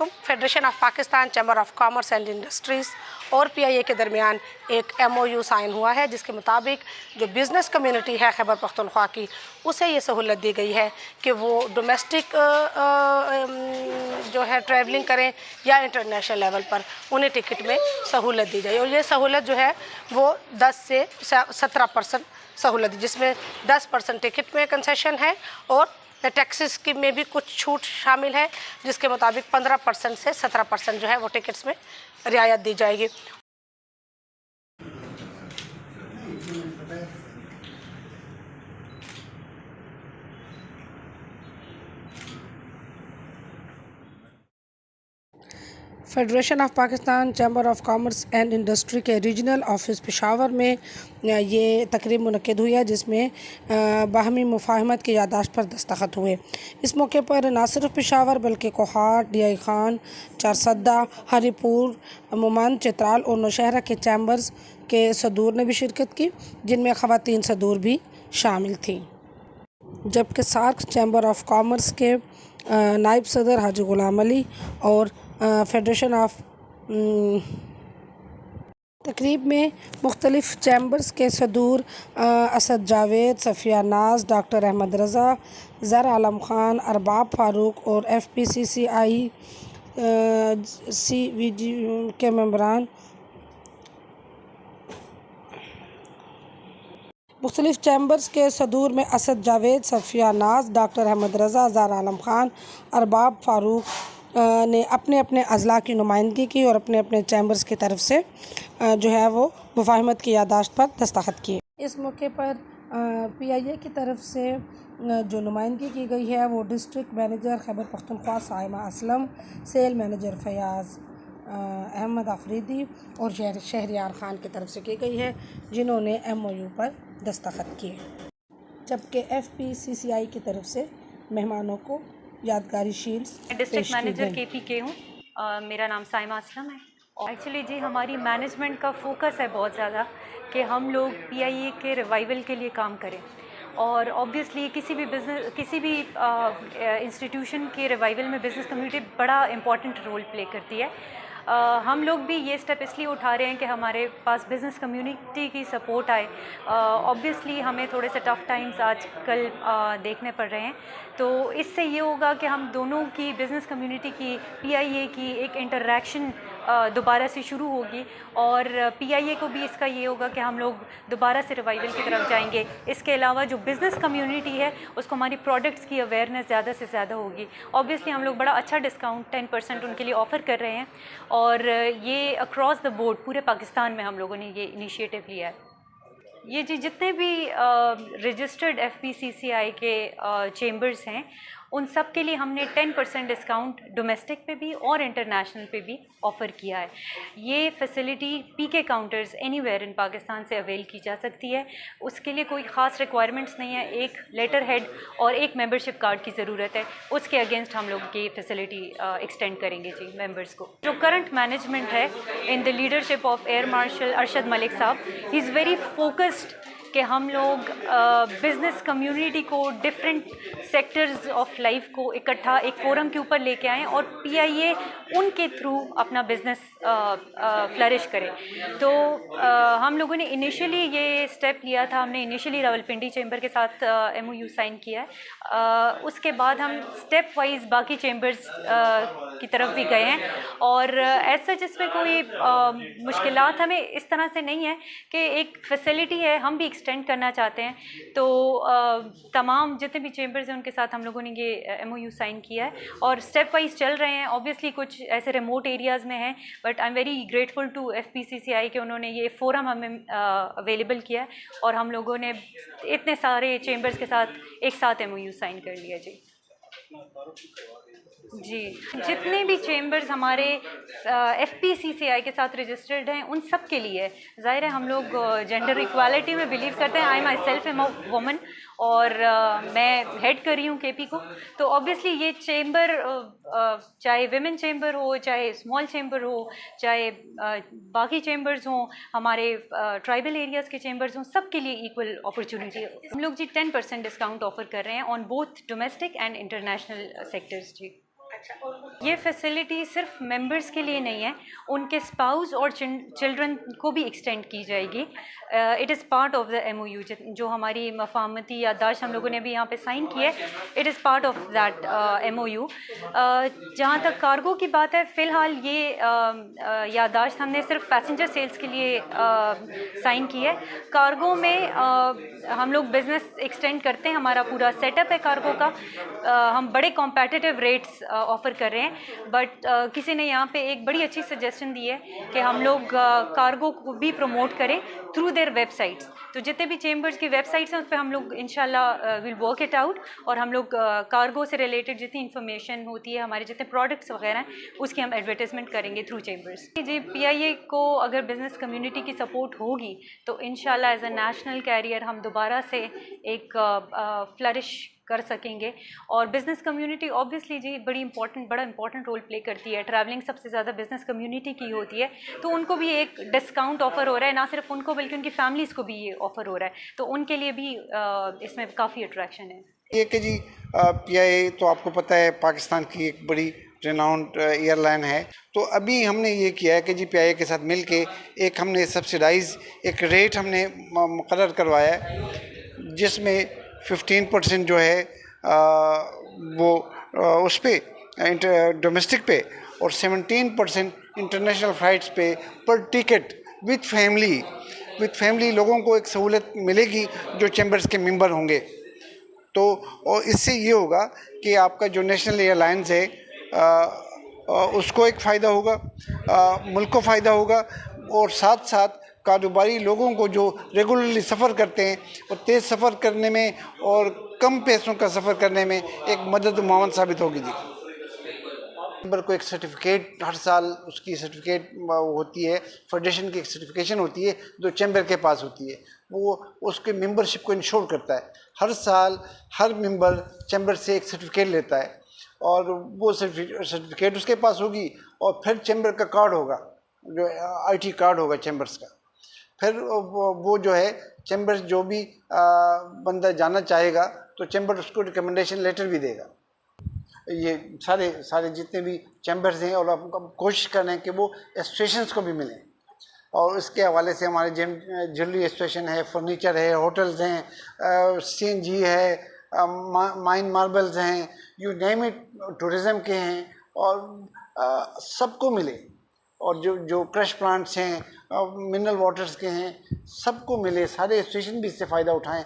वालेकुम। Federation of Pakistan chamber of commerce and industries और PIA के दरमियान एक MOU साइन हुआ है, जिसके मुताबिक जो बिज़नेस कम्युनिटी है खैबर पख्तूनख्वा की, उसे ये सहूलत दी गई है कि वो डोमेस्टिक जो है ट्रैवलिंग करें या इंटरनेशनल लेवल पर उन्हें टिकट में सहूलत दी जाए। और ये सहूलत जो है वो 10 से 17% सहूलत, जिसमें 10% टिकट में कंसेशन है और टैक्सेस की में भी कुछ छूट शामिल है, जिसके मुताबिक 15% से 17% जो है वो टिकट्स में रियायत दी जाएगी। Federation of Pakistan chamber of commerce and industry के रीजनल ऑफिस पेशावर में ये तकरीब मुनक्किद हुई है, जिसमें बाहमी मुफाहमत की याददाश्त पर दस्तखत हुए। इस मौके पर ना सिर्फ पेशावर बल्कि कोहाट, DI खान, चारसद्दा, हरीपुर, मुमन, चित्राल और नौशहरा के चैम्बर्स के सदूर ने भी शिरकत की, जिनमें ख़वातीन सदूर भी शामिल थीं। जबकि सार्क चैम्बर ऑफ कॉमर्स के नायब सदर हाजी गुलाम अली और फेडरेशन ऑफ तकरीब में मुख्तलिफ़ चैम्बर्स के सदूर असद जावेद, सफ़िया नाज, डॉक्टर अहमद रज़ा, ज़र आलम ख़ान, अरबाब फ़ारूक और FPCCI CVG के मेंबरान मुख्तलिफ़ चैम्बर्स के सदूर में असद जावेद, सफ़िया नाज, डॉक्टर अहमद रज़ा, ज़र आलम ख़ान, अरबाब फ़ारूक ने अपने अपने अज़ला की नुमाइंदगी की और अपने अपने चैम्बर्स की तरफ से जो है वो मुफाहमत की याददाश्त पर दस्तखत किए। इस मौके पर PIA की तरफ से जो नुमाइंदगी की गई है वो district manager Khyber Pakhtunkhwa Saima Aslam, cell manager Fayaz Ahmed Afridi और शहरियार ख़ान की तरफ से की गई है, जिन्होंने MOU पर दस्तखत किए। जबकि FPCCI की तरफ से मेहमानों को यादगारी शील्ड्स डिस्ट्रिक्ट मैनेजर KPK हूँ। मेरा नाम साइमा असलम है। एक्चुअली जी हमारी मैनेजमेंट का फोकस है बहुत ज़्यादा कि हम लोग PIA के रिवाइवल के लिए काम करें, और ऑब्वियसली किसी भी इंस्टीट्यूशन के रिवाइवल में बिज़नेस कम्युनिटी बड़ा इम्पॉर्टेंट रोल प्ले करती है। हम लोग भी ये स्टेप इसलिए उठा रहे हैं कि हमारे पास बिज़नेस कम्युनिटी की सपोर्ट आए। ऑब्वियसली हमें थोड़े से टफ़ टाइम्स आजकल देखने पड़ रहे हैं, तो इससे ये होगा कि हम दोनों की बिज़नेस कम्युनिटी की PIA की एक इंटरेक्शन दोबारा से शुरू होगी, और PIA को भी इसका ये होगा कि हम लोग दोबारा से रिवाइवल की तरफ जाएंगे। इसके अलावा जो बिज़नेस कम्युनिटी है उसको हमारी प्रोडक्ट्स की अवेयरनेस ज़्यादा से ज़्यादा होगी। ऑब्वियसली हम लोग बड़ा अच्छा डिस्काउंट 10% उनके लिए ऑफ़र कर रहे हैं, और ये अक्रॉस द बोर्ड पूरे पाकिस्तान में हम लोगों ने ये इनिशिएटिव लिया है। ये जी जितने भी रजिस्टर्ड FPCCI के चेंबर्स हैं उन सब के लिए हमने 10% डिस्काउंट डोमेस्टिक पे भी और इंटरनेशनल पे भी ऑफ़र किया है। ये facility PK counters anywhere in Pakistan से अवेल की जा सकती है। उसके लिए कोई ख़ास रिक्वायरमेंट्स नहीं है, एक लेटर हेड और एक मेंबरशिप कार्ड की ज़रूरत है। उसके अगेंस्ट हम लोग ये फैसिलिटी एक्सटेंड करेंगे जी मेंबर्स को। जो करंट मैनेजमेंट है in the leadership of air marshal Arshad Malik साहब, ही इज़ वेरी फोकस्ड कि हम लोग बिज़नेस कम्युनिटी को डिफरेंट सेक्टर्स ऑफ लाइफ को इकट्ठा एक फोरम के ऊपर लेके आएँ और PIA उनके थ्रू अपना बिज़नेस फ्लरिश करे। तो हम लोगों ने इनिशियली ये स्टेप लिया था, हमने इनिशियली रावलपिंडी चैम्बर के साथ MOU साइन किया है। उसके बाद हम स्टेप वाइज बाकी चैम्बर्स की तरफ भी गए हैं, और ऐसा जिसमें कोई मुश्किलात हमें इस तरह से नहीं है कि एक फैसिलिटी है हम भी एक्सटेंड करना चाहते हैं। तो तमाम जितने भी चैम्बर्स हैं उनके साथ हम लोगों ने ये MOU साइन किया है और स्टेप वाइज चल रहे हैं। ऑब्वियसली कुछ ऐसे रिमोट एरियाज़ में हैं, but I am very grateful to FPCCI कि उन्होंने ये फोरम हमें अवेलेबल किया है, और हम लोगों ने इतने सारे चैम्बर्स के साथ एक साथ MOU साइन कर लिया जी। जितने भी चैम्बर्स हमारे FPCCI के साथ रजिस्टर्ड हैं उन सब के लिए ज़ाहिर है हम लोग जेंडर इक्वालिटी में बिलीव करते हैं। I myself am a woman, और मैं हेड कर रही हूँ KP को। तो ऑब्वियसली ये चैम्बर चाहे विमेन चैम्बर हो, चाहे स्मॉल चैम्बर हो, चाहे बाकी चैम्बर्स हों, हमारे ट्राइबल एरियाज़ के चैम्बर्स हों, सब के लिए इक्वल अपॉर्चुनिटी हम लोग जी 10% डिस्काउंट ऑफर कर रहे हैं on both domestic and international sectors जी। ये फैसिलिटी सिर्फ मेंबर्स के लिए नहीं है, उनके स्पाउस और चिल्ड्रन को भी एक्सटेंड की जाएगी। It is part of the MOU जो हमारी मफाहमती याददाश्त हम लोगों ने भी यहाँ पे साइन की है। It is part of that MOU। जहाँ तक कार्गो की बात है, फ़िलहाल ये याददाश्त हमने सिर्फ पैसेंजर सेल्स के लिए साइन की है। कार्गो में हम लोग बिज़नेस एक्सटेंड करते हैं, हमारा पूरा सेटअप है कार्गो का। हम बड़े कॉम्पिटिटिव रेट्स ऑफ़र कर रहे हैं, बट किसी ने यहाँ पे एक बड़ी अच्छी सजेशन दी है कि हम लोग कार्गो को भी प्रमोट करें थ्रू देयर वेबसाइट्स। तो जितने भी चेंबर्स की वेबसाइट्स हैं उस पर हम लोग इंशाल्लाह विल वर्क इट आउट, और हम लोग कार्गो से रिलेटेड जितनी इन्फॉर्मेशन होती है, हमारे जितने प्रोडक्ट्स वगैरह हैं, उसकी हम एडवर्टाइजमेंट करेंगे थ्रू चेंबर्स। जी, PIA को अगर बिज़नेस कम्युनिटी की सपोर्ट होगी तो इंशाल्लाह एज अ नेशनल कैरियर हम दोबारा से एक फ्लरिश कर सकेंगे। और बिज़नेस कम्युनिटी ऑब्वियसली जी बड़ा इंपॉर्टेंट रोल प्ले करती है। ट्रैवलिंग सबसे ज़्यादा बिज़नेस कम्युनिटी की होती है, तो उनको भी एक डिस्काउंट ऑफ़र हो रहा है, ना सिर्फ उनको बल्कि उनकी फैमिलीज़ को भी ये ऑफ़र हो रहा है, तो उनके लिए भी इसमें काफ़ी अट्रैक्शन है। ये कि जी PIA तो आपको पता है पाकिस्तान की एक बड़ी रेनाउंड एयरलाइन है। तो अभी हमने ये किया है कि जी PIA के साथ मिल के एक हमने सब्सिडाइज एक रेट हमने मुकर्रर करवाया है, जिसमें 15% जो है वो उस पर डोमेस्टिक पे और 17% इंटरनेशनल फ़्लाइट्स पे पर टिकट विथ फैमिली लोगों को एक सहूलत मिलेगी जो चैम्बर्स के मेंबर होंगे। तो और इससे ये होगा कि आपका जो नेशनल एयरलाइंस है उसको एक फ़ायदा होगा, मुल्क को फ़ायदा होगा, और साथ साथ कारोबारी लोगों को जो रेगुलरली सफ़र करते हैं और तेज़ सफ़र करने में और कम पैसों का सफ़र करने में एक मदद मुआवन साबित होगी जी। मेंबर को एक सर्टिफिकेट हर साल उसकी सर्टिफिकेट होती है, फेडरेशन की एक सर्टिफिकेशन होती है जो चैम्बर के पास होती है, वो उसके मेंबरशिप को इंश्योर करता है। हर साल हर मेंबर चैम्बर से एक सर्टिफिकेट लेता है और वो सर्टिफिकेट उसके पास होगी, और फिर चैम्बर का कार्ड होगा जो IT कार्ड होगा चैम्बर्स का। फिर वो जो है चैम्बर जो भी बंदा जाना चाहेगा तो चैम्बर उसको रिकमेंडेशन लेटर भी देगा। ये सारे जितने भी चैम्बर्स हैं, और हम कोशिश कर रहे हैं कि वो एसोसिएशंस को भी मिलें, और इसके हवाले से हमारे ज्वेलरी एसोसिएशन है, फर्नीचर है, होटल्स हैं, CNG है, माइन मार्बल्स हैं, यू नेम इट, टूरिज़म के हैं, और सबको मिले। और जो क्रश प्लांट्स हैं, मिनरल वाटर्स के हैं, सबको मिले, सारे एसोसिएशन भी इससे फ़ायदा उठाएं।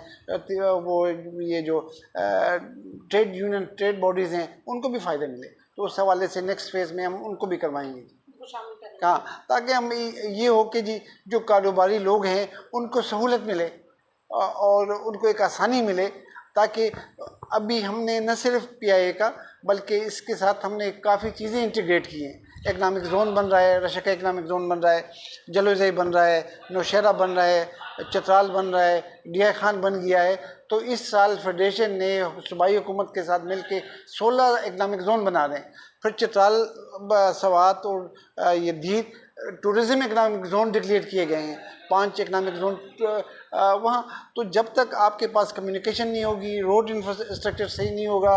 वो ये जो ट्रेड यूनियन ट्रेड बॉडीज़ हैं उनको भी फ़ायदा मिले। तो उस हवाले से नेक्स्ट फेज़ में हम उनको भी करवाएंगे हाँ, ताकि हम ये हो कि जी जो कारोबारी लोग हैं उनको सहूलत मिले और उनको एक आसानी मिले, ताकि अभी हमने न सिर्फ PIA का बल्कि इसके साथ हमने काफ़ी चीज़ें इंटीग्रेट की हैं। इकनॉमिक ज़ोन बन रहा है, रशका इकनॉमिक ज़ोन बन रहा है, जलोज़ई बन रहा है, नौशहरा बन रहा है, चतराल बन रहा है, डिया खान बन गया है। तो इस साल फेडरेशन ने सूबाई हुकूमत के साथ मिल के 16 इकनॉमिक ज़ोन बना रहे हैं। फिर चतराल, सवात और ये धीर टूरिज़म इकनॉमिक ज़ोन डिक्लेयर किए गए हैं, 5 इकनॉमिक ज़ोन वहाँ। तो जब तक आपके पास कम्युनिकेशन नहीं होगी, रोड इंफ्रास्ट्रक्चर सही नहीं होगा,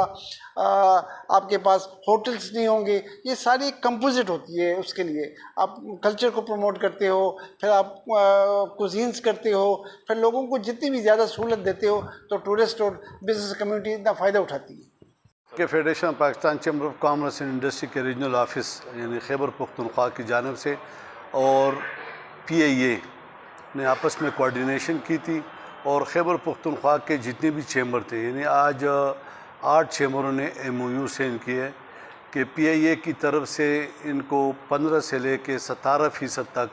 आपके पास होटल्स नहीं होंगे, ये सारी कंपोजिट होती है। उसके लिए आप कल्चर को प्रमोट करते हो, फिर आप कुजीन्स करते हो, फिर लोगों को जितनी भी ज़्यादा सहूलत देते हो तो टूरिस्ट और बिज़नेस कम्युनिटी इतना फ़ायदा उठाती है। कि federation Pakistan chamber of commerce and industry के रीजनल ऑफिस यानी खैबर पख्तूनख्वा की जानिब से और PIA ने आपस में कोऑर्डिनेशन की थी, और खैबर पख्तूनख्वा के जितने भी चैम्बर थे, यानी आज 8 चैम्बरों ने MOU साइन किए कि PIA की तरफ से इनको 15 से लेके 17% तक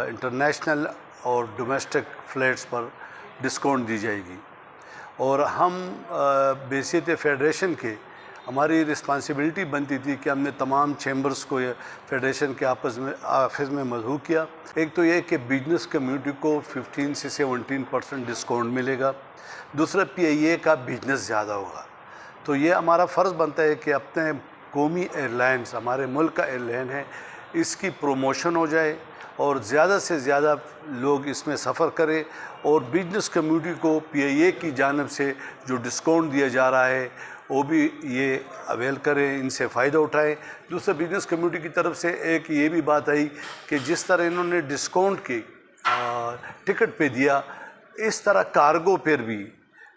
इंटरनेशनल और डोमेस्टिक फ़्लाइट्स पर डिस्काउंट दी जाएगी। और हम बेसियत फेडरेशन के हमारी रिस्पांसिबिलिटी बनती थी कि हमने तमाम चैम्बर्स को फेडरेशन के ऑफिस में मदऊ किया। एक तो ये कि बिजनेस कम्युनिटी को 15 से 17% डिस्काउंट मिलेगा, दूसरा PIA का बिजनेस ज़्यादा होगा। तो ये हमारा फ़र्ज़ बनता है कि अपने कौमी एयरलाइंस, हमारे मुल्क का एयरलाइन है, इसकी प्रमोशन हो जाए और ज़्यादा से ज़्यादा लोग इसमें सफ़र करें, और बिजनेस कम्युनिटी को PIA की जानिब से जो डिस्काउंट दिया जा रहा है वो भी ये अवेल करें, इनसे फ़ायदा उठाएं। दूसरा, बिजनेस कम्युनिटी की तरफ से एक ये भी बात आई कि जिस तरह इन्होंने डिस्काउंट की टिकट पे दिया, इस तरह कार्गो पर भी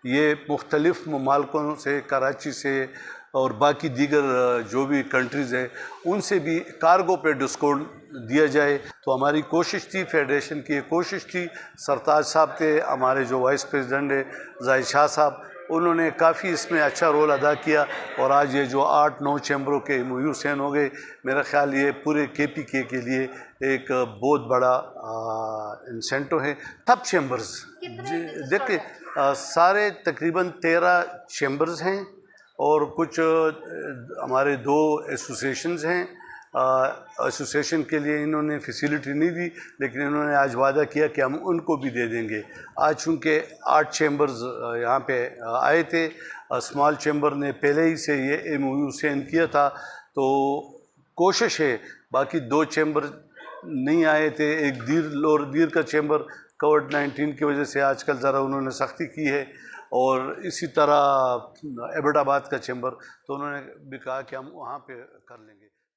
ये मुख्तलिफ़ ममालिकों से, कराची से और बाकी दीगर जो भी कंट्रीज़ हैं, उनसे भी कार्गो पे डिस्काउंट दिया जाए। तो हमारी कोशिश थी, फेडरेशन की कोशिश थी, सरताज साहब थे, हमारे जो वाइस प्रेसिडेंट है जाहिद शाह साहब, उन्होंने काफ़ी इसमें अच्छा रोल अदा किया। और आज ये जो 8-9 चैम्बरों के MOU साइन हो गए, मेरा ख्याल ये पूरे KPK के लिए एक बहुत बड़ा इंसेंटिव है। तब चैम्बर्स देखिए, सारे तकरीबन 13 चैम्बर्स हैं और कुछ हमारे 2 एसोसिएशंस हैं। एसोसिएशन के लिए इन्होंने फैसिलिटी नहीं दी, लेकिन इन्होंने आज वादा किया कि हम उनको भी दे देंगे। आज चूँकि 8 चैम्बर्स यहाँ पे आए थे, स्मॉल चैम्बर ने पहले ही से ये MOU साइन किया था, तो कोशिश है। बाकी 2 चैम्बर नहीं आए थे, एक लोअर दीर का चैम्बर कोविड-19 की वजह से आजकल ज़रा उन्होंने सख्ती की है, और इसी तरह एबटाबाद का चैम्बर, तो उन्होंने भी कहा कि हम वहाँ पे कर लेंगे।